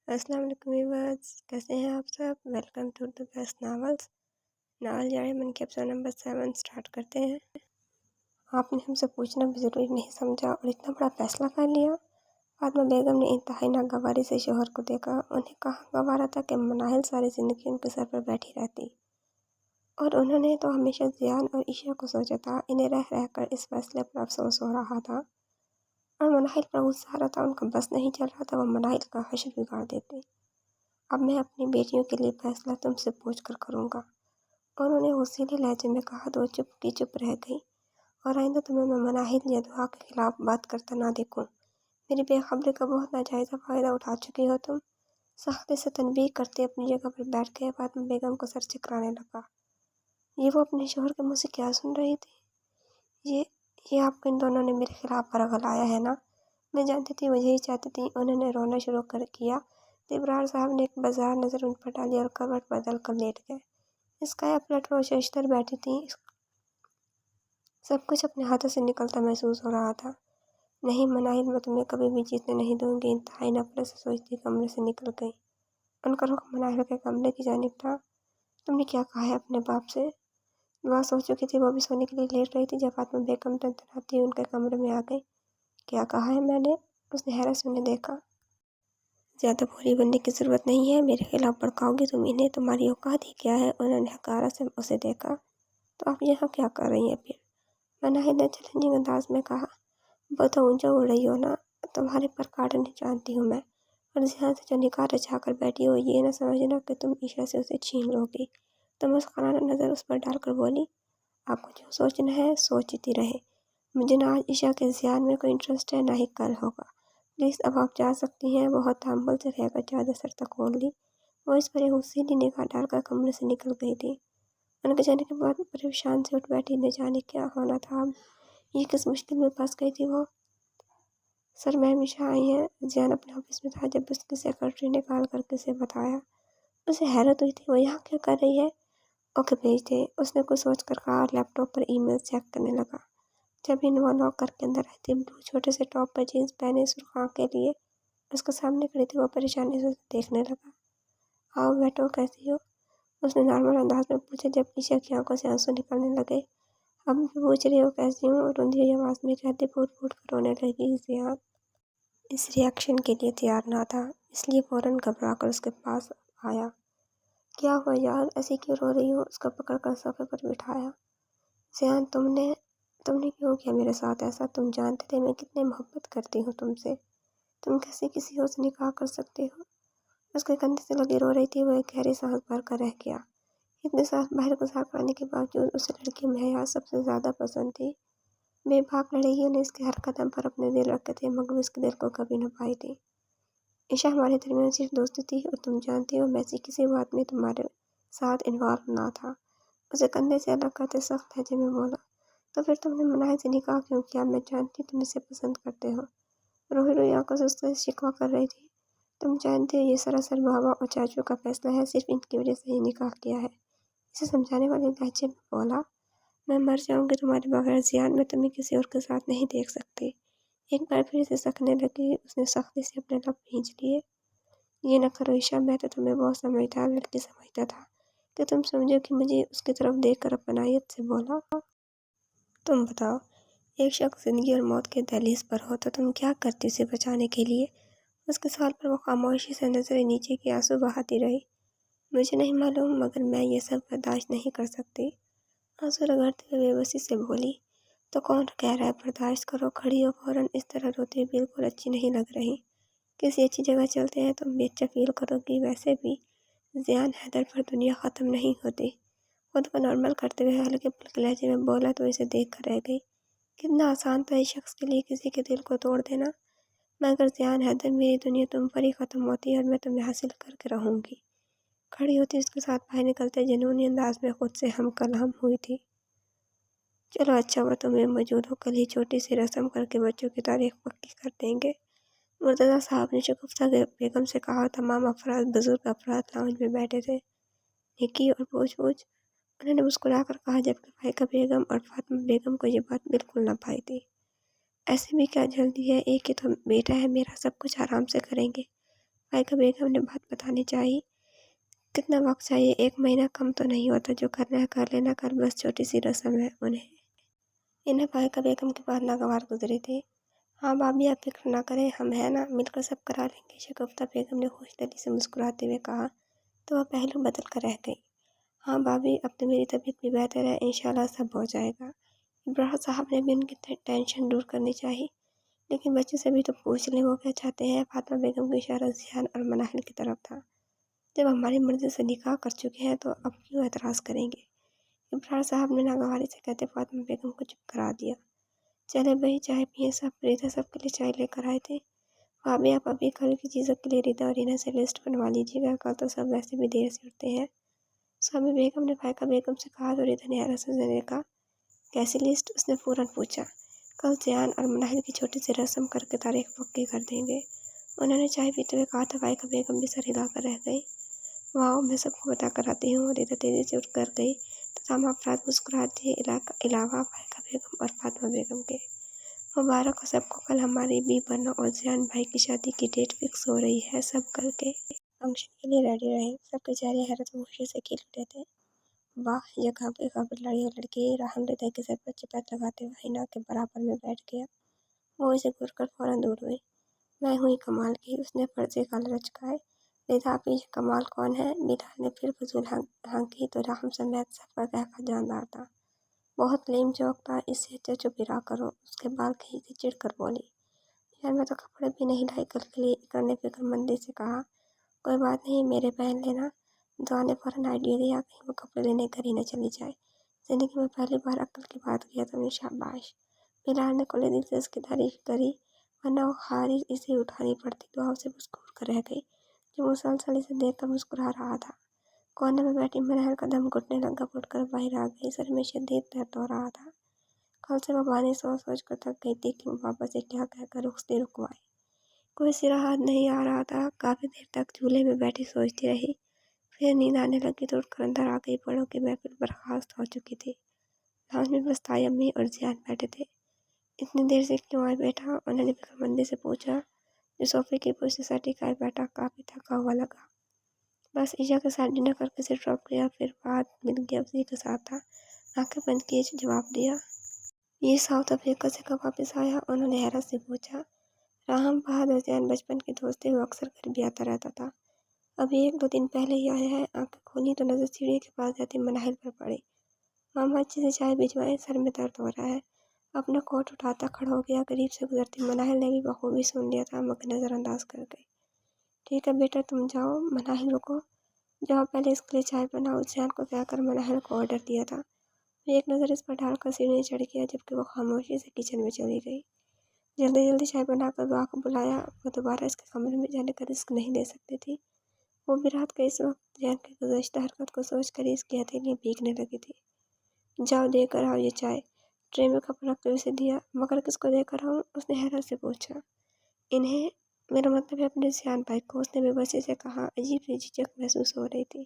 السلام علیکم ویورز، کیسے ہیں آپ سب؟ Welcome to the best novels. Novel جاڑے من کے ایپیسوڈ نمبر 7 اسٹارٹ کرتے ہیں۔ آپ نے ہم سے پوچھنا بھی ضروری نہیں سمجھا اور اتنا بڑا فیصلہ کر لیا۔ فاطمہ بیگم نے انتہائی ناگواری سے شوہر کو دیکھا۔ انہیں کہاں گوارا تھا کہ مناہل ساری زندگی ان کے سر پر بیٹھی رہتی، اور انہوں نے تو ہمیشہ زیان اور عشا کو سوچا تھا۔ انہیں رہ رہ کر اس فیصلے پر افسوس ہو رہا تھا اور مناہل پر غصہ آ رہا تھا۔ ان کا بس نہیں چل رہا تھا، وہ مناہل کا حشر بگاڑ دیتے۔ اب میں اپنی بیٹیوں کے لیے فیصلہ تم سے پوچھ کر کروں گا، اور انہوں نے غصیلے لہجے میں کہا تو وہ چپ کی چپ رہ گئی۔ اور آئندہ تمہیں میں مناہل یا دعا کے خلاف بات کرتا نہ دیکھوں۔ میری بے خبری کا بہت ناجائز فائدہ اٹھا چکی ہو تم۔ سختی سے تنبیہ کرتے اپنی جگہ پر بیٹھ گئے۔ فاطمہ بیگم کو سر چکرانے لگا۔ یہ وہ اپنے شوہر کے منہ سے کیا سن رہی تھی؟ یہ آپ کو ان دونوں نے میرے خلاف ورگلایا ہے نا؟ میں جانتی تھی وہ یہی چاہتی تھی۔ انہوں نے رونا شروع کیا۔ ابرار صاحب نے ایک بازار نظر ان پر ڈالی اور کروٹ بدل کر لیٹ گئے۔ اسکایا پلٹ روش اشتر بیٹھی تھی۔ سب کچھ اپنے ہاتھوں سے نکلتا محسوس ہو رہا تھا۔ نہیں مناہل، میں تمہیں کبھی بھی جیتنے نہیں دوں گی۔ انتہائی نفرت سے سوچتی کمرے سے نکل گئی۔ ان کا رخ مناہل کے کمرے کی جانب تھا۔ تم نے کیا کہا ہے اپنے باپ سے؟ دعا سو چکی تھی، وہ بھی سونے کے لیے لیٹ رہی تھی جب فاطمہ بیگم تنتناتی ان کے کمرے میں آ گئی۔ کیا کہا ہے میں نے؟ اس نے حیرت سے انہیں دیکھا۔ زیادہ بھولی بننے کی ضرورت نہیں ہے، میرے خلاف بھڑکاؤ گی تم انہیں؟ تمہاری اوقات ہی کیا ہے؟ انہوں نے حقارت سے اسے دیکھا۔ تو آپ یہاں کیا کر رہی ہیں پھر؟ مناہل نے چیلنجنگ انداز میں کہا۔ بہت اونچا اڑ رہی ہو نا، تمہارے پر کاٹنے جانتی ہوں میں، اور ذہن سے جو نکاح رچا کر بیٹھی ہو یہ نہ سمجھنا کہ تم عشا سے اسے چھین لو گی۔ تم مسخرانہ نظر اس پر ڈال کر بولی، آپ کو جو سوچنا ہے سوچتی رہے، مجھے نہ آج عشا کے زیان میں کوئی انٹرسٹ ہے نہ ہی کل ہوگا۔ پلیز اب آپ جا سکتی ہیں۔ بہت تحمل سے رہ کر چادر سر تک کھول لی۔ وہ اس پر ایک غصیلی نگاہ ڈال کر کمرے سے نکل گئی تھی۔ ان کے جانے کے بعد پریشان سے اٹھ بیٹھی، نہ جانے کیا ہونا تھا اب۔ یہ کس مشکل میں پھنس گئی تھی وہ۔ سر میم عشا آئی ہیں۔ زیان اپنے آفس میں تھا جب اس کی سیکرٹری نے کال کر کے اسے بتایا۔ اسے حیرت ہوئی تھی، وہ یہاں کیا کر رہی ہے؟ اوکے بھیج دے، اس نے کچھ سوچ کر کہا اور لیپ ٹاپ پر ای میل چیک کرنے لگا۔ جب وہ نوک کر کے اندر آئی تھی، بلو چھوٹے سے ٹاپ پر جینس پہنے سرخ آنکھ کے لیے اس کے سامنے کھڑی تھی۔ وہ پریشانی سے اسے دیکھنے لگا۔ آؤ بیٹھو، کیسی ہو؟ اس نے نارمل انداز میں پوچھا جب عشا کی آنکھوں سے آنسو نکلنے لگے۔ اب بھی پوچھ رہی ہو کیسی ہوں؟ روندھی ہوئی آواز میں کہتے پھوٹ پھوٹ کر رونے لگی۔ زیان اس ری ایکشن کے لیے تیار نہ تھا، اس لیے فوراً گھبرا کر اس کے پاس آیا۔ کیا ہوا یار، ایسی کیوں رو رہی ہو؟ اس کو پکڑ کر صوفے پر بٹھایا۔ زیان تم نے کیوں کیا میرے ساتھ ایسا؟ تم جانتے تھے میں کتنی محبت کرتی ہوں تم سے، تم کیسے کسی اور سے نکاح کر سکتے ہو؟ اس کے کندھے سے لگی رو رہی تھی۔ وہ ایک گہری سانس بھر کر رہ گیا۔ اتنے سال باہر گزار پانے کے باوجود اسے لڑکی میں حیا سب سے زیادہ پسند تھی۔ بے باک لڑکیوں نے اس کے ہر قدم پر اپنے دل رکھے تھے، مگر اس کے دل کو کبھی نہ پائی تھی۔ عشا ہمارے درمیان صرف دوستی تھی، اور تم جانتی ہو میں ایسی کسی بات میں تمہارے ساتھ انوالو نہ تھا۔ اسے کندھے سے الگ کرتے سخت لہجے میں بولا۔ تو پھر تم نے مناہل سے نکاح کیوں کیا؟ میں جانتی تم اسے پسند کرتے ہو۔ روئی روئی آنکھوں سے اس سے شکوہ کر رہی تھی۔ تم جانتے ہو یہ سراسر بابا اور چاچو کا فیصلہ ہے، صرف ان کی وجہ سے ہی نکاح کیا ہے۔ اسے سمجھانے والے لہجے میں بولا۔ میں مر جاؤں گی تمہارے بغیر زیان، میں تمہیں کسی اور کے ساتھ نہیں دیکھ سکتی۔ ایک بار پھر اسے سکنے لگی۔ اس نے سختی سے اپنے لب بھینچ لیے۔ یہ نہ کرو عشا، میں تو تمہیں بہت سمجھدار لڑکی سمجھتا تھا کہ تم سمجھو کہ مجھے اس کی طرف دیکھ کر اپنائیت سے بولا۔ تم بتاؤ، ایک شخص زندگی اور موت کے دہلیز پر ہو تو تم کیا کرتی اسے بچانے کے لیے؟ اس کے سوال پر وہ خاموشی سے نظریں نیچے کی آنسو بہاتی رہی۔ مجھے نہیں معلوم، مگر میں یہ سب برداشت نہیں کر سکتی۔ آنسو رگڑتے ہوئے بے بسی سے بولی۔ تو کون کہہ رہا ہے برداشت کرو؟ کھڑی ہو فوراً، اس طرح روتے بالکل اچھی نہیں لگ رہی۔ کسی اچھی جگہ چلتے ہیں، تم بھی اچھا فیل کرو گی۔ ویسے بھی زیان حیدر پر دنیا ختم نہیں ہوتی۔ خود کو نارمل کرتے ہوئے ہلکے پھلکے لہجے میں بولا تو اسے دیکھ کر رہ گئی۔ کتنا آسان تھا اس شخص کے لیے کسی کے دل کو توڑ دینا۔ مگر زیان حیدر، میری دنیا تم پر ہی ختم ہوتی ہے اور میں تمہیں حاصل کر کے رہوں گی۔ کھڑی ہوتی اس کے ساتھ باہر نکلتے جنونی انداز میں خود سے ہم کلام ہوئی تھی۔ چلو اچھا ہوا تم موجود ہو، کل ہی چھوٹی سی رسم کر کے بچوں کی تاریخ پکی کر دیں گے۔ مرتضیٰ صاحب نے شگفتہ بیگم سے کہا۔ تمام افراد، بزرگ افراد لاؤنج میں بیٹھے تھے۔ نکی اور پوچھ پوچھ، انہوں نے مسکرا کر کہا، جبکہ فائقہ بیگم اور فاطمہ بیگم کو یہ بات بالکل نہ بھائی تھی۔ ایسے بھی کیا جلدی ہے، ایک ہی تو بیٹا ہے میرا، سب کچھ آرام سے کریں گے۔ फाइका बेगम ने बात बतानी चाहिए। कितना वक्त चाहिए? 1 महीना कम तो नहीं होता। जो करना है कर लेना, कल बस छोटी सी रस्म है। इन्हें फाइका बेगम की बात नागवार गुजरी थी। हाँ भाभी, आप फिक्र ना करें, हम हैं ना, मिलकर सब करा लेंगे। शगुफ्ता बेगम ने खुशदिली से मुस्कुराते हुए कहा तो वह पहलू बदल कर रह गई। हाँ भाभी, अब तो मेरी तबीयत भी बेहतर है, इंशाल्लाह सब हो जाएगा। इब्राहिम साहब ने भी उनकी टेंशन दूर करनी चाहिए। लेकिन बच्चे से भी तो पूछ लें वो क्या चाहते हैं। फातिमा बेगम का इशारा जियान और मनाहिल की तरफ था। जब हमारी मर्जी से निकाह कर चुके हैं तो अब क्यों एतराज़ करेंगे? इब्राहिम साहब ने नागवारी से कहते फातिमा बेगम को चुप करा दिया। चले भाई, चाय पिए। सब रिदा सबके लिए चाय लेकर आए थे। भाभी, आप अभी कल की चीज़ों के लिए रिदा और रीना से लिस्ट बनवा लीजिएगा, कल तो सब वैसे भी देर से उठते हैं। स्वामी बेगम ने फायका बेगम से कहा तो रिदा ने हैरत से देखा। कैसी लिस्ट? उसने फौरन पूछा। कल जियान और मनाहिल की छोटी सी रस्म करके तारीख पक्की कर देंगे। उन्होंने चाय पीते हुए कहा था। फायका बेगम भी सर हिलाकर रह गई। वाह, मैं सबको बता कर आती हूँ। रिदा तेजी से उठ कर गई। तमाम अफराद मुस्कुराते अलावा फायका बेगम और फातिमा बेगम के। मुबारक हो सबको, कल हमारी बी बनो और जियान भाई की शादी की डेट फिक्स हो रही है। सब कल के फंक्शन के लिए रेडी रहे। सबके चेहरे हैरत और खुशी से खिल उठे थे। वाह, ये खबर लड़ी और लड़की राहम हृदय के सर पर चिपट लगाते हुए हिना के बराबर में बैठ गया। वो इसे घूरकर फौरन दूर हुई। मैं हुई कमाल की, उसने फर्जी गाल लचकाए। रिदा आप, ये कमाल कौन है? बिलाल ने फिर फजूल हाँकी तो राहम समेत सब पर कहकर जानदार था। बहुत लेम जोक था, इससे अच्छा चुप ही रहा करो। उसके बाल खींचती चिढ़ कर बोली। यार, मैं तो कपड़े भी नहीं लाई कल के लिए। इकरा ने फिक्रमंदी से कहा। कोई बात नहीं, मेरे पहन लेना। दुआ ने फौरन आइडिया दिया, कहीं वो कपड़े लेने घर ही न चली जाए। जिंदगी में पहली बार अक्ल की बात किया तुमने, शाबाश। बिलाल ने खुले दिल से उसकी तारीफ करी, वरना वो हारी इसे उठानी पड़ती। दुआ उसे बस घूर कर रह गई, जो मुसलसल इसे देखकर मुस्कुरा रहा था। कोने में बैठी मनाहर का दम घुटने लगा, फुटकर बाहर आ गई। सर में शदीद दर्द हो रहा था। कल से वो बानी सोच सोच कर थक गई थी कि वो पापा से क्या कहकर रुखसती रुकवाए। कोई सिरा हाथ नहीं आ रहा था। काफ़ी देर तक झूले में बैठी सोचती रही। फिर नींद आने लगी तो उठकर अंदर आ गई। बड़ों की महफिल बर्खास्त हो चुकी थी। लाउंज में बस ताई अम्मी और जियान बैठे थे। इतनी देर से क्यों आए बेटा? उन्होंने फिक्रमंदी से पूछा। जो सोफे की कुर्सी से टिकाए बैठा काफ़ी थका हुआ लगा। बस ईशा के साथ डिनर करके सिर ड्रॉप किया, फिर बात मिल गया उसी के साथ था। आंखें बंद किए जवाब दिया। ये साउथ अफ्रीका से कब वापस आया? उन्होंने हैरत से पूछा। राहम बहादुर जैन बचपन के दोस्त थे, वो अक्सर घर भी आता रहता था। अभी 1-2 दिन पहले ही आया है। आंखें खोली तो नजर सीढ़ी के पास जाती मनाहिल पर पड़ी। मामा अच्छे से चाय भिजवाएं, सर में दर्द हो रहा है। अपना कोट उठाता खड़ा हो गया। करीब से गुजरती मनाहिल ने भी बखूबी सुन लिया था, मगर नज़रअंदाज कर गई। ठीक है बेटा, तुम जाओ। मनाहिल रुको, जाओ पहले इसके लिए चाय बनाओ। जियान को कहकर मनाहिल को ऑर्डर दिया था। वो एक नज़र इस पर डालकर सीढ़ी चढ़ गया, जबकि वो खामोशी से किचन में चली गई। जल्दी जल्दी चाय बनाकर दुआ को बुलाया। वो दोबारा इसके कमरे में जाने का रिस्क नहीं ले सकती थी। वो भी रात के इस वक्त जैन की गुज़श्ता हरकत को सोच कर इसकी हथेलियाँ भीगने लगी थी। जाओ देकर आओ ये चाय। ट्रे में कप रख कर उसे दिया। मगर किसको देकर आऊँ? उसने हैरत से पूछा। इन्हें, मेरा मतलब है अपने जियान भाई को, उसने बेबसी से कहा। अजीब सी झिझक महसूस हो रही थी।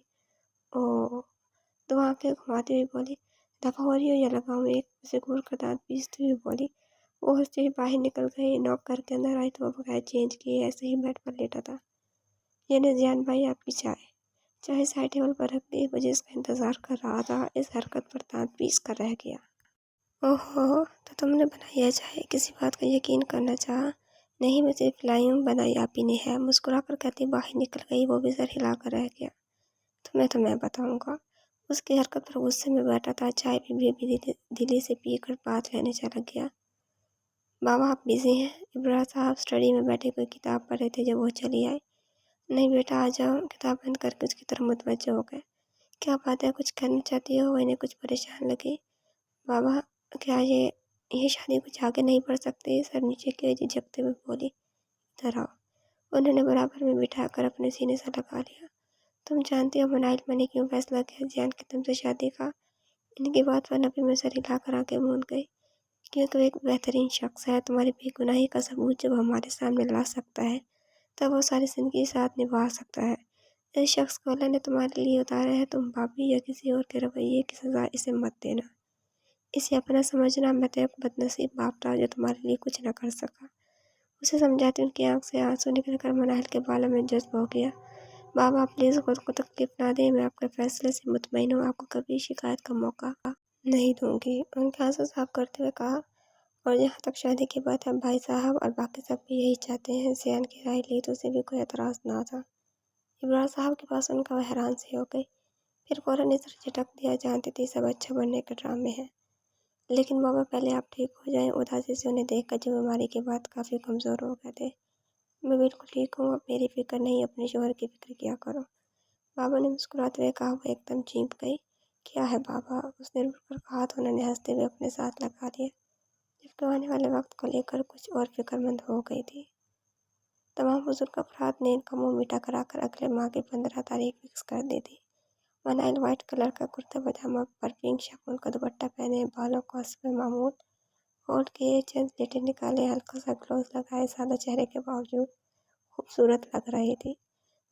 ओह, तो आंखें घुमाती हुई बोली। दफा हो रही हो या लगाऊं एक? उसे घूर कर दांत पीसती हुई बोली। वो हंसती हुई बाहर निकल गई। नॉक करके अंदर आई तो वो बगैर चेंज किए ऐसे ही बेड पर लेटा था। ये ने जियान भाई, आपकी चाय। चाय साइड टेबल पर रख दी। वो जिसका इंतजार कर रहा था इस हरकत पर दांत पीस कर रह गया। ओहो, तो तुमने बनाई है चाय? किसी बात का यकीन करना चाहा। नहीं, मैं सिर्फ लाई हूँ, बनाई आप ही ने है। मुस्कुरा कर कहती बाहर निकल गई। वो भी सर हिला कर रह गया। तुम्हें तो मैं बताऊंगा। उसकी हरकत पर गुस्से में बैठा था। चाय भी दिली से पीकर बात लेने चला गया। बाबा, आप बिजी हैं? इब्राहिम साहब स्टडी में बैठे कोई किताब पढ़ रहे थे जब वो चली आई। नहीं बेटा, आ जाओ। किताब बंद करके उसकी तरफ मुतवज्जो हो गए। क्या बात है, कुछ कहना चाहती हो? वो इन्हें कुछ परेशान लगी। बाबा, क्या ये शादी कुछ आगे नहीं बढ़ सकती? सर नीचे किए झिझकते हुए बोली। इधर आओ। उन्होंने बराबर में बिठाकर अपने सीने से लगा लिया। तुम जानती हो मनाइल मैंने क्यों फैसला किया जियान की तुमसे शादी का? इनकी बात पर नबी में सर हिलाकर आंखें मूंद गई। क्योंकि वो एक बेहतरीन शख्स है। तुम्हारी बेगुनाही का सबूत जब हमारे सामने ला सकता है, तब वो सारी जिंदगी साथ निभा सकता है। इस शख्स को अल्लाह ने तुम्हारे लिए उतारा है। तुम भाभी या किसी और के रवैये की सजा इसे मत देना। इसे अपना समझना। मैं तो एक बदनसीब बाप था जो तुम्हारे लिए कुछ न कर सका। उसे समझाती उनकी आंख से आंसू निकलकर मनाहिल के बालों में जज्ब हो गया। बाबा प्लीज खुद को तकलीफ ना दे, मैं आपके फैसले से मुतमईन हूँ, आपको कभी शिकायत का मौका नहीं दूंगी, उनके आंसू साफ करते हुए कहा। और जहाँ तक शादी की बात है, भाई साहब और बाकी सब भी यही चाहते हैं। जियान की राय ली तो उसे भी कोई एतराज ना था। इमरान साहब के पास उनका वह हैरान सी हो गई, फिर फौरन इस तरह झटक दिया, जानती थी सब अच्छा बनने के ड्रामे हैं। लेकिन बाबा पहले आप ठीक हो जाएं। उदासी से उन्हें देखकर जो बीमारी के बाद काफ़ी कमज़ोर हो गए थे। मैं बिल्कुल ठीक हूँ, अब मेरी फिक्र नहीं, अपने शोहर की फिक्र किया करो, बाबा ने मुस्कुराते हुए कहा। वो एकदम चीप गई। क्या है बाबा, उसने रुककर कहा तो उन्होंने हंसते हुए अपने साथ लगा लिया, जबकि आने वाले वक्त को लेकर कुछ और फिक्रमंद हो गई थी। तमाम बुजुर्ग अफराद ने इनका मुंह मीठा कराकर अगले माह की 15 तारीख फिक्स कर दी थी। मनाइल व्हाइट कलर का कुर्ता पजामा पर पिंक शफून का दुपट्टा पहने, बालों को हस्बे मामूल होठ के चंद लेटे निकाले, हल्का सा ग्लोव लगाए, सादा चेहरे के बावजूद खूबसूरत लग रही थी।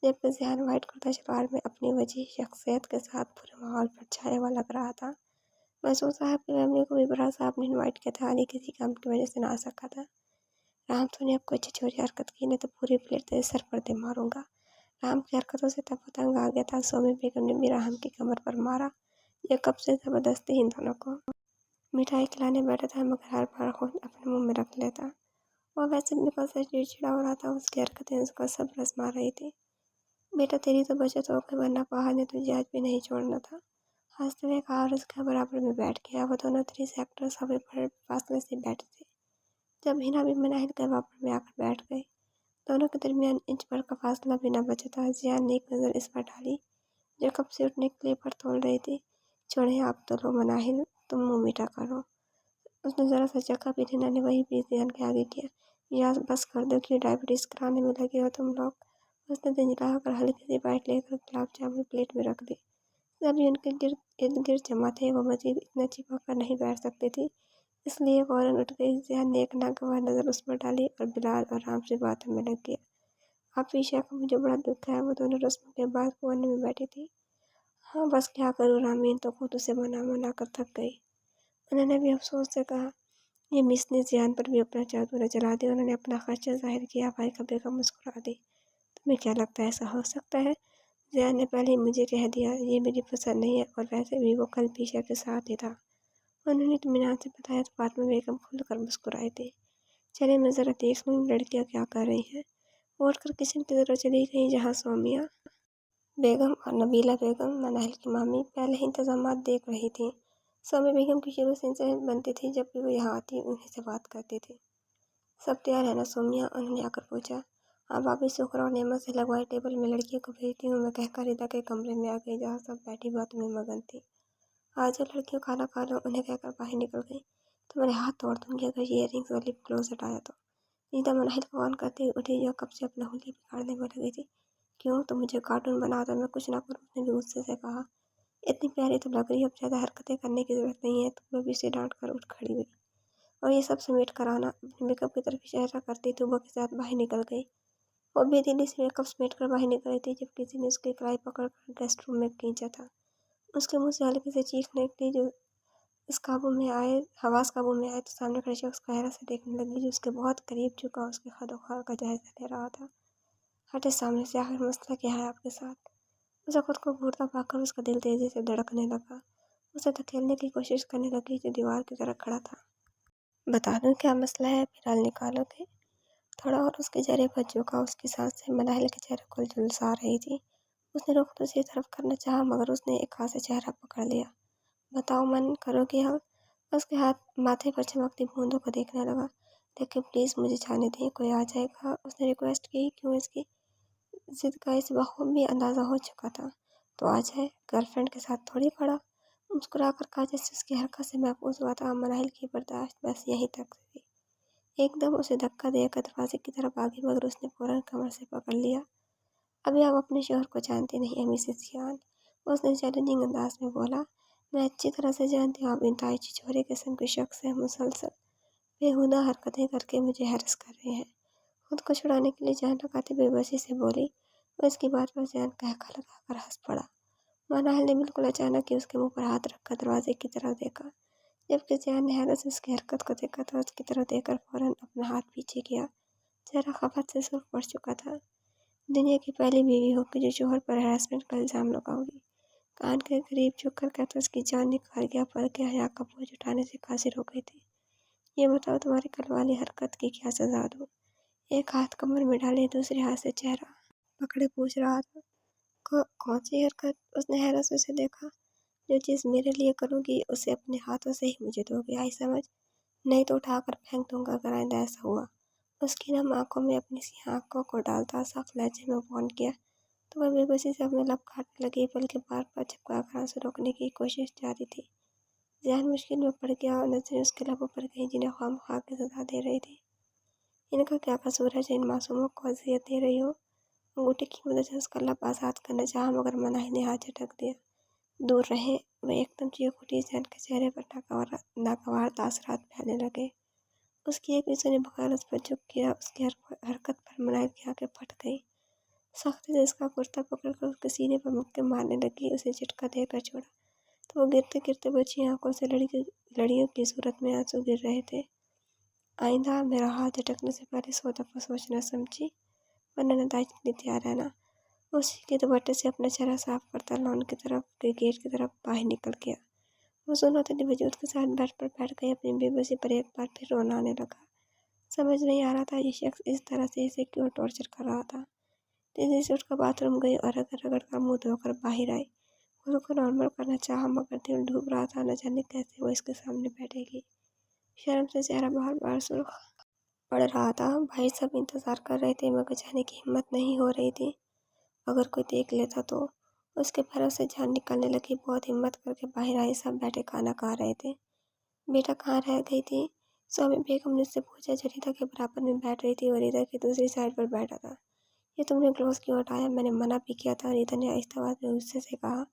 जबकि ज़ियान व्हाइट कुर्ता शलवार में अपनी वजीह शख्सियत के साथ पूरे माहौल पर छाया हुआ लग रहा था। मसूद साहब की फैमिली को भी बड़ा साहब ने इनवाइट किया था, हालांकि किसी काम की वजह से ना आ सका था। राम तो ने अब कोई छिछोरी हरकत की नहीं तो पूरी प्लेट तेरे सर पर दे मारूंगा। राम की हरकतों से तब तंग आ गया था। सोमी बेगम ने भी राम की कमर पर मारा, ये कब से जबरदस्ती इन दोनों को मिठाई खिलाने बैठा था, मगर हर बार खुद अपने मुंह में रख लेता। वह वैसे भी निकल से चिड़चिड़ा हो रहा था, उसकी हरकतें उसका सब रस मार रही थी। बेटा तेरी तो बचत हो गई, वरना पहाड़ ने तुझे आज भी नहीं छोड़ना था, हंसते हुए कहा और उसके बराबर में बैठ गया। वो दोनों 3 एक्टर्स हवा पर फासले से बैठे थे। जब हिना भी मनाहिल के बराबर में आकर बैठ गई, दोनों के दरमियान इंच भर का फासला भी न बचा था। जियान ने एक नज़र इस पर डाली जो कब से उठने के लिए पर तोल रही थी। छोड़े आप तो लो मनाहिल, तुम मुंह मीठा करो। उसने ज़रा सा चखा, फिर हिना ने वही पीस जियान के आगे किया। यार बस कर दो, कि डायबिटीज़ कराने में लगे हो तुम लोग। उसने झंझलाकर हल्की सी बाइट लेकर गुलाब जामुन प्लेट में रख दी। सभी उनके इर्द गिर्द जमा थे। वो मजीद इतना चिपक कर नहीं बैठ सकती थी, इसलिए फौरन उठ गई। जियान ने एक नागवार नज़र उस पर डाली और बिलाल और राम से बातों में लग गया। आप ईशा का मुझे बड़ा दुख है। वो दोनों रस्मों के बाद कोने में बैठी थी। हाँ बस क्या करूँ रामीन तो खुद उसे मना मना कर थक गई, उन्होंने भी अफसोस से कहा। ये मिस ने जियान पर भी अपना चादर चला दिया। उन्होंने अपना खर्चा जाहिर किया। भाई का बेगम मुस्कुरा दी। तुम्हें क्या लगता है ऐसा हो सकता है? जियान ने पहले ही मुझे कह दिया, ये मेरी पसंद नहीं है, और वैसे भी वो कल पीशा के साथ ही था। उन्होंने इत्मीनान से बताया तो फातिमा बेगम खुलकर मुस्कुराई थी। चलिए मैं ज़रा देख लूँ लड़कियाँ क्या कर रही हैं। वो उठकर किचन की तरफ चली गई, जहाँ सोमिया बेगम और नबीला बेगम मनाहिल की मामी पहले ही इंतजामात देख रही थी। सोमी बेगम की शुरू से इनसे बनती थी, जब भी वो यहाँ आती उन्हीं से बात करती थी। सब तैयार है ना सोमिया, उन्होंने आकर पूछा। हाँ भाभी, शुक्र और नेमत से लगवाए टेबल में लड़कियों को भेजती हूँ, मैं कहकर रिदा के कमरे में आ गई, जहाँ सब बैठी बात में मगन थी। आज जो लड़कियों खाना खा लो, उन्हें कहकर बाहर निकल गई। तुम्हारे हाथ तोड़ दूंगी अगर ये इयररिंग्स और लिप ग्लोज हटाया तो। रीता मनाहिल को ऑन करते हुए उठी, जो कब से अपना हुलिया बिगाड़ने में लगी थी। क्यों, तुम मुझे कार्टून बना दो, मैं कुछ ना करूँ, उसने भी गुस्से से कहा। इतनी प्यारी तो लग रही है, अब ज़्यादा हरकतें करने की जरूरत नहीं है। तो वो भी उसे डांट कर उठ खड़ी हुई और ये सब समेट कर आना, अपने मेकअप की तरफ इशारा करती तो वो के साथ बाहर निकल गई। वो बेदिली से मेकअप समेट कर बाहर निकल रही थी, जब किसी ने उसकी कलाई पकड़ कर गेस्ट रूम में खींचा था। उसके मुंह से हल्की से चीख निकली, जो इस काबू में आए हवास काबू में आए तो सामने खड़े शख्स को हैरत से देखने लगी, जो उसके बहुत करीब झुका उसके खदोखाल का जायजा ले रहा था। हटे सामने से, आखिर मसला क्या है आपके साथ? उसे खुद को घूरता पाकर उसका दिल तेजी से धड़कने लगा। उसे धकेलने की कोशिश करने लगी, जो दीवार की तरह खड़ा था। बता दूं क्या मसला है, फिर हल निकालोगे? थोड़ा और उसके चेहरे पर झुका, उसकी सांसें मनाहिल के चेहरे को झुलसा रही थी। उसने रुख दूसरी तरफ करना चाहा, मगर उसने एक हाथ से चेहरा पकड़ लिया। बताओ, मन करोगे हम? उसके हाथ माथे पर चमकती बूंदों को देखने लगा। देखिए प्लीज़, मुझे जाने दें, कोई आ जाएगा, उसने रिक्वेस्ट की। क्यों, इसकी जिद का इसे बखूबी अंदाज़ा हो चुका था। तो आ जाए, गर्लफ्रेंड के साथ थोड़ी खड़ा। मुस्कुराकर कहा, जैसे उसकी हरकत से महफूज हुआ था। मनाहिल की बर्दाश्त बस यहीं तक थी। एकदम उसे धक्का देकर दरवाजे की तरफ आगे, मगर उसने फौरन कमर से पकड़ लिया। अभी आप अपने शोहर को जानते नहीं हैं मिसेस जियान, उसने चैलेंजिंग अंदाज में बोला। मैं अच्छी तरह से जानती हूँ आप इंतहाई छिछोरे किस्म के शख्स हैं, मुसलसल बेहुदा हरकतें करके मुझे हैरस कर रहे हैं। खुद को छुड़ाने के लिए जान लगाते बेबसी से बोली। वो इसकी बात पर जान कहका लगाकर हंस पड़ा। मनाहिल ने बिल्कुल अचानक ही उसके मुंह पर हाथ रखकर दरवाजे की तरफ देखा। जबकि जियान ने हैरत से उसकी हरकत को देखा तो उसकी तरफ देखकर फौरन अपना हाथ पीछे किया। चेहरा खफत से सुर्ख पड़ चुका था। दुनिया की पहली बीवी होगी जो शोहर पर हैरेसमेंट का इल्ज़ाम लगाओगी। कान के करीब झुककर कहता उसकी जान निकाल गया, पर के हया का बोझ उठाने से कासिर हो गई थी। ये बताओ तुम्हारी कल वाली हरकत की क्या सजा दूँ? एक हाथ कमर में डाले दूसरे हाथ से चेहरा पकड़े पूछ रहा था। कौन सी हरकत? उसने हैरत से उसे देखा। जो चीज़ मेरे लिए करूँगी उसे अपने हाथों से ही मुझे दोगे, आई समझ? नहीं तो उठाकर फेंक दूंगा अगर आइंदा ऐसा हुआ। उसकी नम आंखों में अपनी सी आंखों को डालता सख्त लहजे में वार्न किया तो वह बेबसी से अपने लब काटने लगी, बल्कि बार बार चिपकाकर आंसू रोकने की कोशिश जारी थी। ज़हन मुश्किल में पड़ गया और नजरें उसके लबों पर गई जिन्हें खामखा के सजा दे रही थी। इनका क्या कसूर है जो इन मासूमों को अजियत दे रही हो? अंगूठी की मदद से उसका लब आज़ाद करना चाहा, मगर मनाही ने हाथ झटक दिया। दूर रहें। वह एकदम चीख उठी। ज़हन के चेहरे पर नागवार तासरात फैलने लगे। उसकी एक भी सुने बगैर उस पर झुक गया। उसकी हरकत पर मनाही की आंखें फट गई। सख्ती से उसका कुर्ता पकड़कर उसके सीने पर मुक्के मारने लगी। उसे झटका देकर छोड़ा तो वो गिरते गिरते बची आंखों से लड़ियों की सूरत में आंसू गिर रहे थे। आइंदा मेरा हाथ झटकने से पहले 100 दफ़ा सोचना, समझी? वरना नदाज के लिए तैयार रहना। उसी के दुपट्टे से अपना चेहरा साफ करता लॉन की तरफ के गेट की तरफ बाहर निकल गया। वो सुनहरे वजूद के साथ बेड पर बैठ गई। अपनी बेबसी पर एक बार फिर रोना आने लगा। समझ नहीं आ रहा था ये शख्स इस तरह से इसे क्यों टॉर्चर कर रहा था। तेजी से उठकर बाथरूम गई और रगड़ रगड़ कर मुंह धोकर बाहर आई। खुद को नॉर्मल करना चाहा, मगर दिल डूब रहा था। न जाने कैसे वो इसके सामने बैठेगी। शर्म से चेहरा बार बार सुर्ख पड़ रहा था। भाई सब इंतजार कर रहे थे, मगर जाने की हिम्मत नहीं हो रही थी। अगर कोई देख लेता तो। उसके पैरों से जान निकलने लगी। बहुत हिम्मत करके बाहर आई। सब बैठे खाना खा रहे थे। बेटा कहाँ रह गई थी? स्वामी बेगम ने उससे पूछा, जो रीता के बराबर में बैठ रही थी और रीता की दूसरी साइड पर बैठा था। ये तुमने ग्लोव्स क्यों हटाया? मैंने मना भी किया था, रीता ने आहिस्ता आवाज में गुस्से से कहा।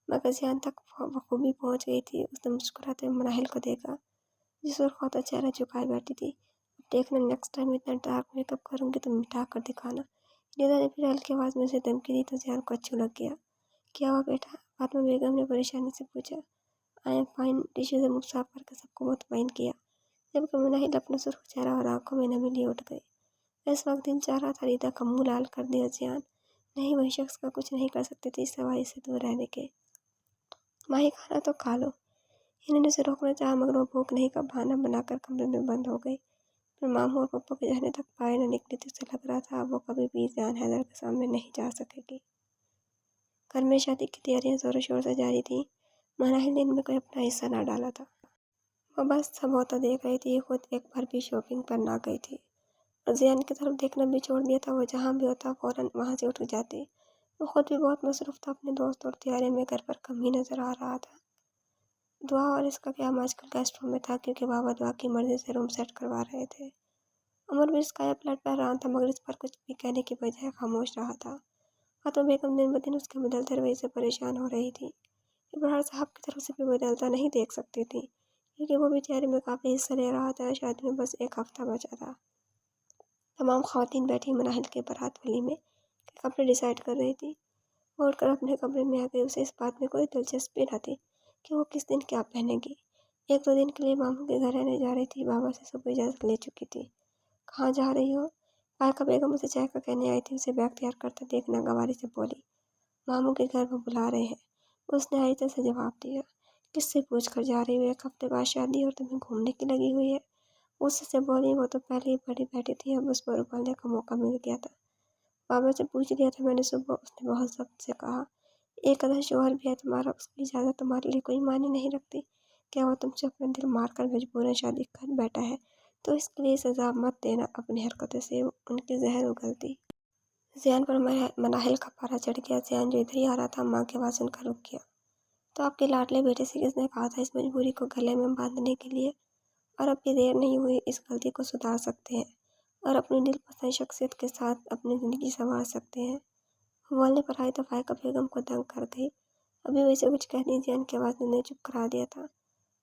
मगर ज़ियान तक बखूबी पहुंच गई थी। उसने मुस्कुराते हुए मनाहिल को देखा, जिस पर खाता चेहरा झुकाए बैठी थी। अब देखना, नेक्स्ट टाइम इतना डार्क मेकअप करूंगी तो मिटा कर दिखाना। रीता ने फिर हल्की आवाज़ में उसे धमकी दी तो ज़ियान को अच्छू लग गया। क्या हुआ बेटा? फातिमा बेगम ने परेशानी से पूछा। I am fine. टिश्यू से मुँह साफ करके सबको मुतमईन किया, जबकि मुनाहिल अपना सुर्ख चेहरा और आंखों में नमी लिए उठ गई। इस वक्त दिल चाह रहा था रीता का मुंह लाल कर दिया। ज़ियान नहीं, वही शख्स का कुछ नहीं कर सकती थी सिवाय इससे दूर रहने के। माही खाना तो खा लो। इन्होंने उसे रोकना चाहा, मगर वो भूख नहीं का बहाना बनाकर कमरे में बंद हो गई। पर मामू और पप्पू के जाने तक बाहर न निकली थी। उसे लग रहा था वो कभी भी ज़ियान हैदर के सामने नहीं जा सकेगी। घर में शादी की तैयारियां जोरों शोर से जारी थी। मनाहिल ने इनमें कोई अपना हिस्सा ना डाला था। वो बस सब होता देख रही थी। खुद एक बार भी शॉपिंग पर ना गई थी और ज़ियान की तरफ देखना भी छोड़ दिया था। वो जहाँ भी होता फ़ौरन वहाँ से उठ जाती। वो खुद भी बहुत मसरूफ़ था अपने दोस्त और तैयारी में। घर पर कम ही नजर आ रहा था। दुआ और इसका क़याम आजकल गेस्ट रूम में था, क्योंकि बाबा दुआ की मर्जी से रूम सेट करवा रहे थे। अमर भी स्काई फ्लैट पर रहा था, मगर इस पर कुछ भी कहने की बजाय खामोश रहा था। फातिमा बेगम दिन ब दिन उसके बदलते रवैये से परेशान हो रही थी। इब्रार साहब की तरफ से भी बदलता नहीं देख सकती थी, क्योंकि वो भी तैयारी में काफ़ी हिस्सा ले रहा था। शादी में बस एक हफ्ता बचा था। तमाम ख़वातीन बैठी मनाहिल के बारात वलीमे के कपड़े डिसाइड कर रही थी। वो उठकर अपने कमरे में आ गई। उसे इस बात में कोई दिलचस्पी न थी कि वो किस दिन क्या पहनेगी। 1-2 दिन के लिए मामू के घर रहने जा रही थी। बाबा से सुबह इजाज़त ले चुकी थी। कहाँ जा रही हो? फायका बेगम उसे चाय का कहने आई थी। उसे बैग तैयार करते देख नागवारी से बोली, मामू के घर वो बुला रहे हैं। उसने आहिस्ते से जवाब दिया। किससे पूछ कर जा रही हो? 1 हफ्ते बाद शादी और तुम्हें घूमने की लगी हुई है। उससे से बोली, वो तो पहले ही बड़ी बैठी थी, अब उस पर उबलने का मौका मिल गया था। बाबा से पूछ लिया था मैंने सुबह, उसने बहुत सख्त से कहा। एक अदर शोहर भी है तुम्हारा, उसकी इजाज़त तुम्हारे लिए कोई मायने नहीं रखती। क्या वो तुमसे अपना दिल मार कर मजबूरन शादी कर बैठा है? तो इसके लिए सजा मत देना। अपनी हरकतों से उनकी जहर उगलती। ज़ियान पर मनाहिल का पारा चढ़ गया। ज़ियान जो इधर ही आ रहा था, माँ की आवाज़ सुनकर रुक गया। तो आपके लाडले बेटे से किसने कहा था इस मजबूरी को गले में बांधने के लिए? और अब भी देर नहीं हुई, इस गलती को सुधार सकते हैं और अपनी दिलपसंद शख्सियत के साथ अपनी ज़िंदगी संवार सकते हैं। बोलने पर आई तो फायका बेगम को दंग कर गई। अभी वैसे कुछ कहनी ज़ियान की आवाज़ ने उन्हें चुप करा दिया था।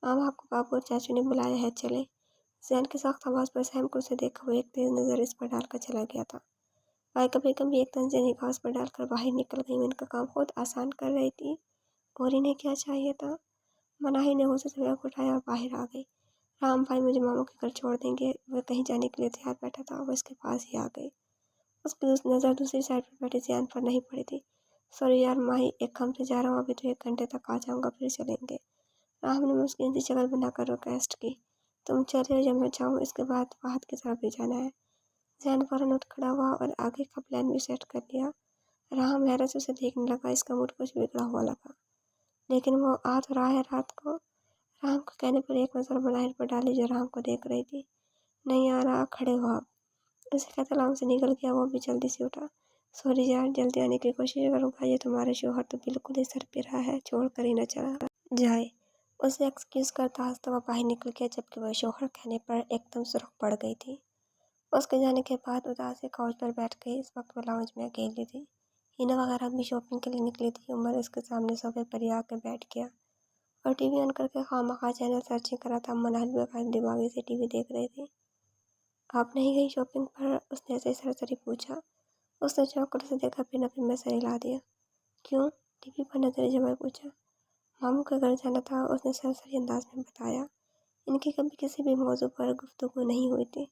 मामा आपको बाबू और चाचू ने बुलाया है, चले। ज़ियान की सख्त आवाज़ पर सहम कर उसे देखा। वो एक तेज़ नज़र इस पर डालकर चला गया था। फायका बेगम भी एक तंज निगाह उस पर डालकर बाहर निकल गई। उनका काम खुद आसान कर रही थी और इन्हें क्या चाहिए था। मनाही ने गुस्से से बैग उठाया और बाहर आ गई। राम भाई मुझे मामू के घर छोड़ देंगे। वह कहीं जाने के लिए तैयार बैठा था, वो इसके पास ही आ गई। उसकी नज़र दूसरी साइड पर बैठे जियान पर नहीं पड़ी थी। सॉरी यार माही, एक काम से जा रहा हूँ, अभी तो 1 घंटे तक आ जाऊँगा, फिर चलेंगे। राम ने मुस्किन सी शक्ल बनाकर रिक्वेस्ट की। तुम चले जब मैं चाहूँ, इसके बाद बाहर की तरफ भी जाना है। जैन फौरन उठ खड़ा हुआ और आगे का प्लान भी सेट कर लिया। राम हैरत से उसे देखने लगा, इसका मूड कुछ बिगड़ा हुआ लगा। लेकिन वो आ तो रहा है रात को। राम को कहने पर एक नज़र मनाहिल पर डाली जो राम को देख रही थी। नहीं आ रहा, खड़े हो आप। उसे कहता राम से निकल गया, वो भी जल्दी से उठा। सॉरी यार, जल्दी आने की कोशिश करूँगा, ये तुम्हारे शोहर तो बिल्कुल ही सर पे रहा है, छोड़ कर ही न चला जाए। उसे एक्सक्यूज करता हंसता हुआ बाहर निकल गया, जबकि वह शोहर कहने पर एकदम सुर्ख पड़ गई थी। उसके जाने के बाद उदास से काउच पर बैठ गई। इस वक्त वो लाउंज में अकेली थी। हिना वगैरह भी शॉपिंग के लिए निकली थी। उमर इसके सामने सोफे पर ही आके बैठ गया और टीवी ऑन करके खामखा चैनल सर्चिंग करा था। मनाहिल बेकार दिमागी से टीवी देख रही थी। आप नहीं गई शॉपिंग पर? उसने ऐसे सरसरी पूछा। उसने चौंक कर उसे देखा, फिर नफी में सर हिला दिया। क्यों? टीवी पर नजरें जमाए पूछा। मामू के घर जाना था, उसने सरसरी अंदाज में बताया। इनकी कभी किसी भी मौजू पर गुफ्तगू नहीं हुई थी।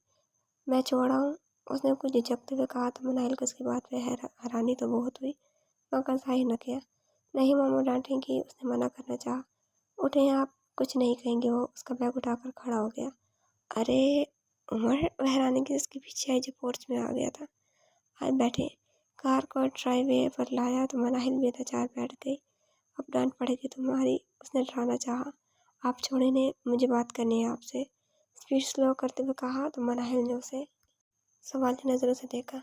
मैं छोड़ा हूँ, उसने कुछ झिझकते हुए कहा। तो मनाहिल को उसकी बात में हैरानी तो बहुत हुई, मगर जाहिर न किया। नहीं मामू डांटेंगी, उसने मना करना चाहा। उठे आप, कुछ नहीं कहेंगे। वो उसका बैग उठाकर खड़ा हो गया। अरे उमर, वह हैरानी की उसके पीछे आई जो पोर्च में आ गया था। आज बैठे। कार को ड्राइवे पर लाया तो मनाहिल बेतचार बैठ गई। अब डांट पड़ेगी तुम्हारी, उसने डराना चाहा। आप छोड़े ने, मुझे बात करनी है आपसे, स्पीड स्लो करते हुए कहा। तो मनाहिल ने उसे सवालिया नज़रों से देखा।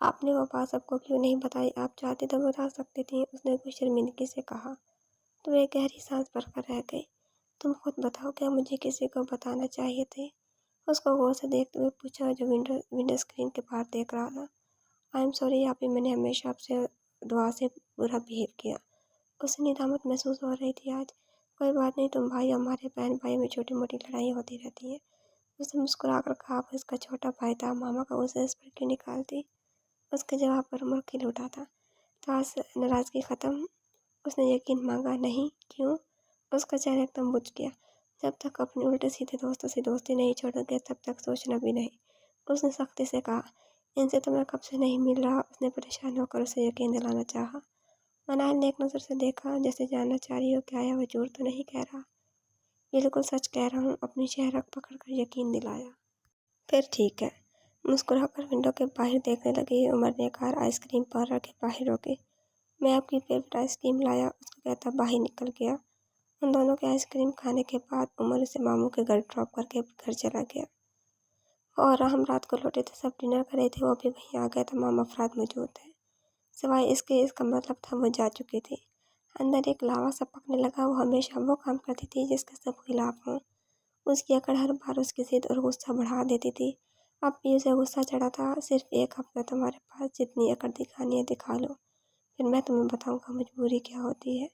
आपने वो बात सबको क्यों नहीं बताई? आप चाहती तो बता सकती थी, उसने कुछ शर्मिंदगी से कहा। तो एक गहरी सांस भरकर रह गई। तुम खुद बताओ, क्या मुझे किसी को बताना चाहिए थे? उसको गौर से देखते हुए पूछा, जो विंडो स्क्रीन के पार देख रहा था। आई एम सॉरी आप ही, मैंने हमेशा आपसे दुआ से बुरा बिहेव किया। उसे निदामत महसूस हो रही थी आज। कोई बात नहीं तुम भाई, हमारे बहन भाई में छोटी मोटी लड़ाई होती रहती है। उसने मुस्कुराकर कहा। वो इसका छोटा भाई था, मामा का उसे इस पर क्यों निकालती? उसके जवाब पर उमर खिल उठा था। तास नाराज़गी ख़त्म, उसने यकीन मांगा। नहीं, क्यों? उसका चेहरा एकदम बुझ गया। जब तक अपने उल्टे सीधे दोस्तों से दोस्ती नहीं छोड़ोगे, तब तक सोचना भी नहीं, उसने सख्ती से कहा। इनसे तो मैं कब से नहीं मिल रहा, उसने परेशान होकर उसे यकीन दिलाना चाहा। मनाहिल ने एक नज़र से देखा, जैसे जानना चाह रही हो क्या आया वह झूठ तो नहीं कह रहा। बिल्कुल सच कह रहा हूँ, अपनी चेहरा पकड़कर यकीन दिलाया। फिर ठीक है। मुस्कुराकर विंडो के बाहर देखने लगी। उमर ने कार आइसक्रीम पार्लर के बाहर रोकी। मैं आपकी फेवरेट आइसक्रीम लाया, उसको कहता बाहर निकल गया। उन दोनों के आइसक्रीम खाने के बाद उमर उसे मामू के घर ड्रॉप करके घर चला गया। और हम रात को लौटे थे, सब डिनर कर रहे थे, वो भी वहीं आ गया। तमाम अफराद मौजूद थे, सिवाय इसके। इसका मतलब था वो जा चुकी थी। अंदर एक लावा सा पकने लगा। वो हमेशा वो काम करती थी जिसके सब खिलाफ हों। उसकी अकड़ हर बार उसकी जिद और गुस्सा बढ़ा देती थी। अब भी उसे गुस्सा चढ़ा था। सिर्फ 1 हफ्ता तुम्हारे पास, जितनी अकड़ दिखानी है दिखा लो, फिर मैं तुम्हें बताऊंगा मजबूरी क्या होती है।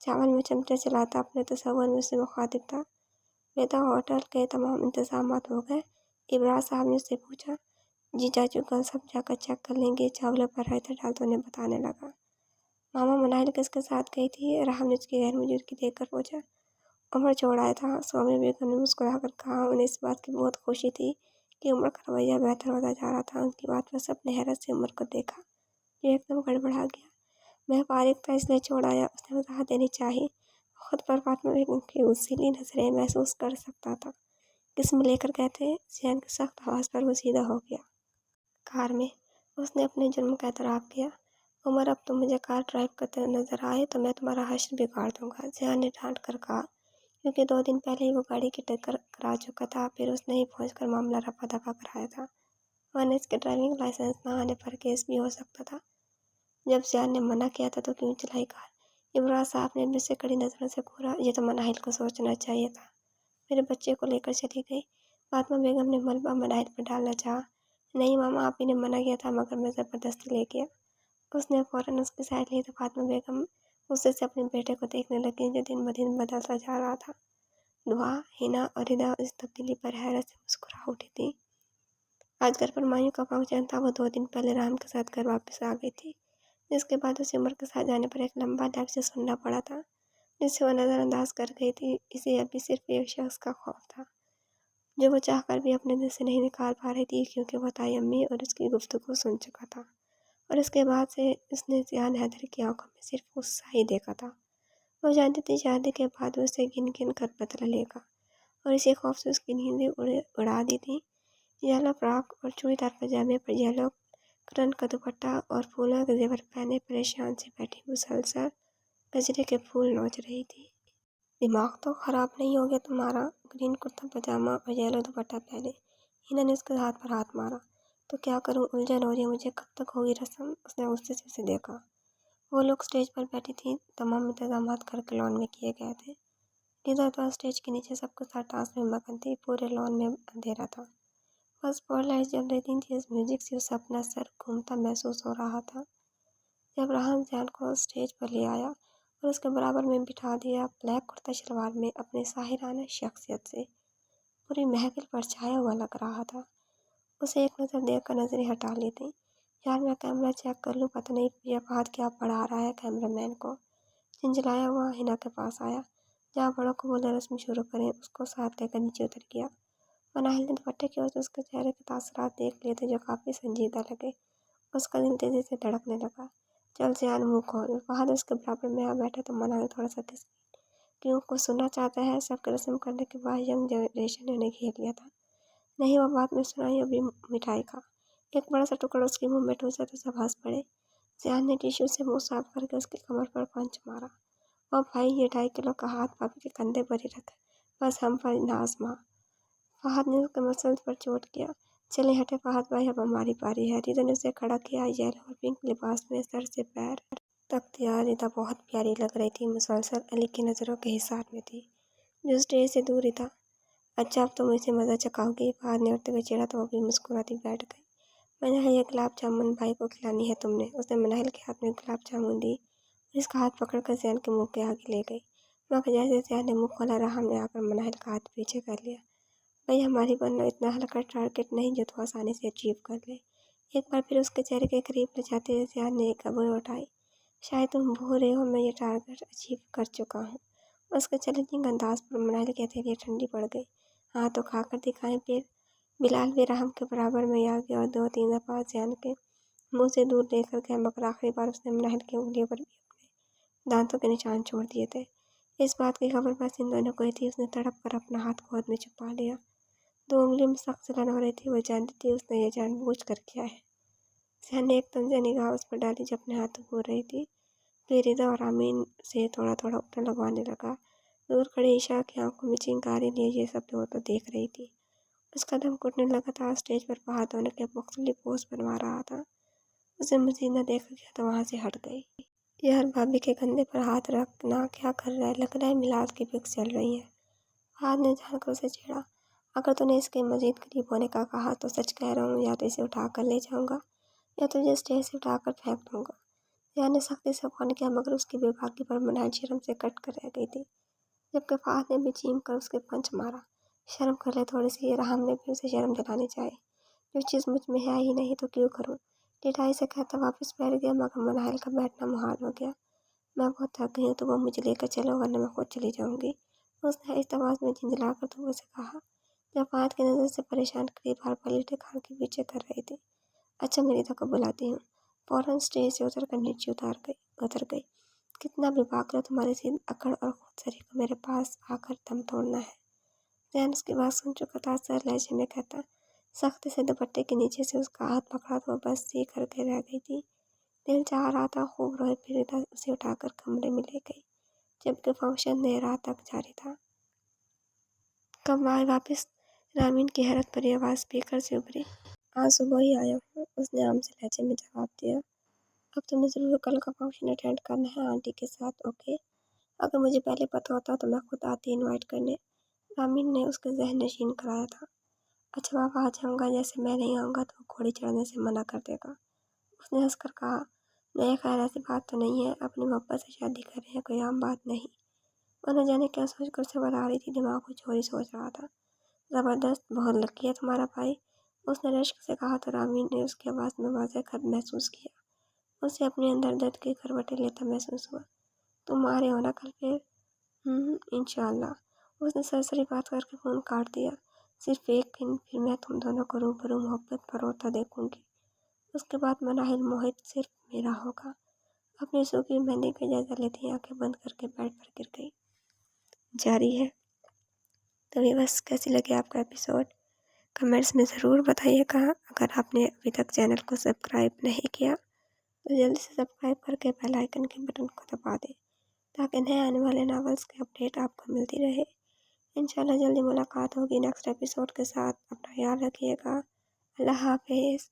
चावल में चमचा चलाता अपने तसव्वुर में उससे मुखातिब था। बेटा होटल के तमाम इंतजामात हो गए? इब्रार साहब ने उससे पूछा। जी चाचू, कल सब जाकर चेक कर लेंगे, चावलों पर रायता डाल तो उन्हें बताने लगा। मामा मनाहिल किसके साथ गई थी? राहम ने उसकी गैर मौजूदगी देखकर पूछा। उमर छोड़ आया था, स्वामी बेगम ने मुस्कुराकर कहा। उन्हें इस बात की बहुत खुशी थी कि उमर का रवैया बेहतर होता जा रहा था। उनकी बात पर सबने हैरत से उमर को देखा। ये एकदम गड़बड़ा गया। मैं फारिग था इसलिए छोड़ आया, उसने वजाहत देनी चाहिए। खुद पर फातिमा बेगम की उसीली नजरें महसूस कर सकता था। किस में लेकर गए थे? जैन की सख्त आवाज़ पर वो सीधा हो गया। कार में। उसने अपने जुर्म का एतराफ़ किया। उमर, अब तुम मुझे कार ड्राइव करते नजर आए तो मैं तुम्हारा हश्र बिगाड़ दूंगा, जैन ने डांट कर कहा। क्योंकि 2 दिन पहले ही वो गाड़ी की टक्कर करा चुका था, फिर उसने ही पहुंचकर मामला रफा दफा कराया था, वरना इसके ड्राइविंग लाइसेंस न आने पर केस भी हो सकता था। जब जैन ने मना किया था तो क्यों चलाई कार? इमरान साहब ने मुझसे कड़ी नज़रों से घूरा। ये तो मनाहिल को सोचना चाहिए था। मेरे बच्चे को लेकर चली गई। फातिमा बेगम ने मलबा मनाहिल पर डालना चाहा। नहीं मामा, आप ही ने मना किया था, मगर मैं ज़बरदस्ती ले गया। उसने फ़ौरन उसकी साइड ली तो फातिमा बेगम गुस्से से अपने बेटे को देखने लगी, जो दिन ब दिन बदलता जा रहा था। दुआ, हिना और हिदा इस तब्दीली पर हैरत से मुस्कुरा उठी थी। आज घर पर मायूं का फंक्शन था। वो 2 दिन पहले राम के साथ घर वापस आ गई थी, जिसके बाद उसे उमर के साथ जाने पर एक लंबा लेक्चर सुनना पड़ा था, जिसे वो नज़रअंदाज कर गई थी। इसे अभी सिर्फ एक शख्स का खौफ था, जो वो चाह कर भी अपने दिल से नहीं निकाल पा रही थी, क्योंकि वो ताई अम्मी और उसकी गुफ्तगू सुन चुका था। और इसके बाद से उसने जियान हैदर की आंखों में सिर्फ गुस्सा ही देखा था। वो जानती थी शादी के बाद वो उसे गिन गिन कर बदला लेगा, और इसी खौफ से उसकी नींद उड़ा दी थी। येलो फ्रॉक और चूड़ीदार पजामे पर येलो करन का दुपट्टा और फूलों के जेवर पहने परेशान सी बैठी मुसलसल गजरे के फूल नोच रही थी। दिमाग तो खराब नहीं हो गया तुम्हारा? ग्रीन कुर्ता पजामा और येलो दुपट्टा पहने हिना ने उसके हाथ पर हाथ मारा। तो क्या करूं, उलझन हो रही है मुझे, कब तक होगी रस्म? उसने गुस्से से उसे देखा। वो लोग स्टेज पर बैठी थी, तमाम इंतजाम करके लॉन में किए गए थे। इधर उधर स्टेज के नीचे सबके साथ डांस में मगन थी, पूरे लॉन में अंधेरा था। बस स्पॉटलाइट जल रही थी, जिस म्यूजिक से उसे अपना सर घूमता महसूस हो रहा था। जब राहम जान को स्टेज पर ले आया और उसके बराबर में बिठा दिया, ब्लैक कुर्ता शलवार में अपने साहिराना शख्सियत से पूरी महफिल पर छाया हुआ लग रहा था। उसे एक नज़र देखकर नजरें हटा ली थी। यार मैं कैमरा चेक कर लूँ, पता नहीं ये फहद क्या पढ़ा रहा है कैमरामैन को। झिंझलाया हुआ हिना के पास आया। जहाँ बड़ों को बोले रस्म शुरू करें, उसको साथ लेकर नीचे उतर गया। मनाहिल ने दुपट्टे की वजह से उसके चेहरे के तासरात देख लिए थे, जो काफ़ी संजीदा लगे। उसका दिल तेजी से धड़कने लगा। चल सियान, मुँह खोल। फहद उसके बराबर में आ बैठा तो मनाहिल थोड़ा सा क्यों, कुछ सुनना चाहता है? सबके रस्म करने के बाद यंग जनरेशन ने उन्हें घेर लिया था। नहीं, वो बात में सुनाई, अभी मिठाई खा। एक बड़ा सा टुकड़ा उसके मुंह में ठूसा तो सब हंस पड़े। जियान ने टिश्यू से मुंह साफ करके उसकी कमर पर पंच मारा। और भाई, ये 2.5 किलो का हाथ पापी के कंधे पर ही रख, बस हम पर ना आजमा। फहद ने उसके मसल्स पर चोट किया। चले हटे फहद भाई, अब हमारी बारी है। रिदा ने उसे खड़ा किया। येलो और पिंक लिबास में सर से पैर तक तैयार रिदा बहुत प्यारी लग रही थी, मुसलसल अली की नज़रों के हिसार में थी, जो स्टेज से दूर ही था। अच्छा, अब तुम इसे मज़ा चखाओगी? फहद ने उठते हुए छेड़ा तो वो भी मुस्कुराती बैठ गई। मैंने ये गुलाब जामुन भाई को खिलानी है तुमने। उसने मनाहिल के हाथ में गुलाब जामुन दी और इसका हाथ पकड़कर ज़ैन के मुंह के आगे ले गई। मगर जैसे ज़ैन ने मुंह खोला, राहम ने आकर मनाहिल का हाथ पीछे कर लिया। भाई, हमारी बनना इतना हल्का टारगेट नहीं जो तू आसानी से अचीव कर ले। एक बार फिर उसके चेहरे के करीब ले जाते हुए ज़ैन ने एक अबूर उठाई। शायद तुम भूल रहे हो, मैं ये टारगेट अचीव कर चुका हूँ। उसके चैलेंजिंग अंदाज पर मनाहिल की हथेलियाँ ठंडी पड़ गई। हाँ तो खाकर दिखाएं फिर। बिलाल भी राहम के बराबर में आ गया और 2-3 दफ़ा ज़ैन के मुंह से दूर लेकर गया, मगर आखिरी बार उसने मनाहिल की उंगलियों पर भी अपने दांतों के निशान छोड़ दिए थे। इस बात की खबर बस इन दोनों को ही थी। उसने तड़प कर अपना हाथ गोद में छुपा लिया। 2 उंगलियों में सख्त जलन हो रही थी। वो जानती थी उसने ये जानबूझ कर किया है। ज़ैन ने एक तंज़ निगाह उस पर डाली जो अपने हाथ धो रही थी। फिर रिदा और आमीन से थोड़ा थोड़ा ऊपर लगवाने लगा। दूर खड़ी ईशा की आंखों में चिंगारी लिए ये सब तो देख रही थी। उसका दम घुटने लगा था। स्टेज पर फहद दोनों के मुख्तलिफ पोज बनवा रहा था। उसे मजीद न देखा गया तो वहाँ से हट गई। यार, भाभी के कंधे पर हाथ रखना क्या कर रहा है? लग रहा है मिलाद की पिक्स चल रही है। फहद ने जानकर उसे छेड़ा। अगर तूने इसके मजीद करीब होने का कहा तो सच कह रहा हूँ, या तो इसे उठा कर ले जाऊँगा या तुझे स्टेज से उठा कर फेंक दूँगा। यार ने सख्ती से फोन किया, मगर उसकी बेबाकी पर मनाहिल शर्म से कट कर रह गई थी, जबकि फहद ने भी चीम कर उसके पंच मारा। शर्म कर ले थोड़ी सी। राहम ने भी उसे शर्म दिलानी चाहिए। जो चीज़ मुझ में है ही नहीं तो क्यों करूँ? ढिठाई से कहता वापस बैठ गया, मगर मनाहिल का बैठना मुहाल हो गया। मैं बहुत थक गई हूँ, तो वो मुझे लेकर चलो वरना मैं खुद चली जाऊँगी, उसने इस आवाज़ में झिंझला कर धुआं से कहा। जब फहद की नज़र से परेशान करीब हर पलटे खान के पीछे कर रही थी। अच्छा, मैं रिदा को बुलाती हूँ। फौरन स्टेज से उतर कर नीचे उतर गई। कितना भी भाग लो, तुम्हारी सीध अकड़ और खुदसरी को मेरे पास आकर दम तोड़ना है। ज़ैन उसकी बात सुन चुका था। सर लहजे में कहता सख्ती से दुपट्टे के नीचे से उसका हाथ पकड़ा तो बस सी करके रह गई थी। दिल चाह रहा था खूब रोए, फिर रिदा उसे उठाकर कमरे में ले गई, जबकि फंक्शन देर रात तक जारी था। कब आए वापस? रामीन की हैरत भरी आवाज़ स्पीकर से उभरी। आज सुबह ही आया हूँ, उसने आम से लहजे में जवाब दिया। अब तुम्हें ज़रूर कल का फंक्शन अटेंड करना है आंटी के साथ, ओके? अगर मुझे पहले पता होता तो मैं खुद आती इनवाइट करने, रामीन ने उसके जहन नशीन कराया था। अच्छा पापा, आ जाऊँगा। जैसे मैं नहीं आऊँगा तो वो घोड़ी चढ़ने से मना कर देगा, उसने हंसकर कहा। नहीं खैर, ऐसी बात तो नहीं है, अपनी मोहब्बत से शादी कर रहे हैं, कोई आम बात नहीं। वो न जाने क्या सोच कर उसे बता रही थी, दिमाग कुछ और ही सोच रहा था। ज़बरदस्त, बहुत लकी है तुम्हारा भाई, उसने रश्क से कहा तो रामीन ने उसकी आवाज़ में वाज़ेह खत महसूस किया। उसे अपने अंदर दर्द की करवटें लेता महसूस हुआ। तुम आ रहे हो ना कल फिर? इंशाअल्लाह, उसने सरसरी बात करके फ़ोन काट दिया। सिर्फ एक दिन फिर मैं तुम दोनों को रूबरू मोहब्बत पर रोता देखूंगी। उसके बाद मनाहिल मोहित सिर्फ मेरा होगा। अपनी सूखी मेहंदी के जैसे लेती आंखें बंद करके बेड पर गिर गई। जारी है। तो बस कैसी लगी आपका एपिसोड कमेंट्स में ज़रूर बताइएगा। अगर आपने अभी तक चैनल को सब्सक्राइब नहीं किया तो जल्दी से सब्सक्राइब करके बेल आइकन के बटन को दबा दें ताकि नए आने वाले नॉवेल्स की अपडेट आपको मिलती रहे। इंशाल्लाह जल्दी मुलाकात होगी नेक्स्ट एपिसोड के साथ। अपना ख्याल रखिएगा। अल्लाह हाफिज़।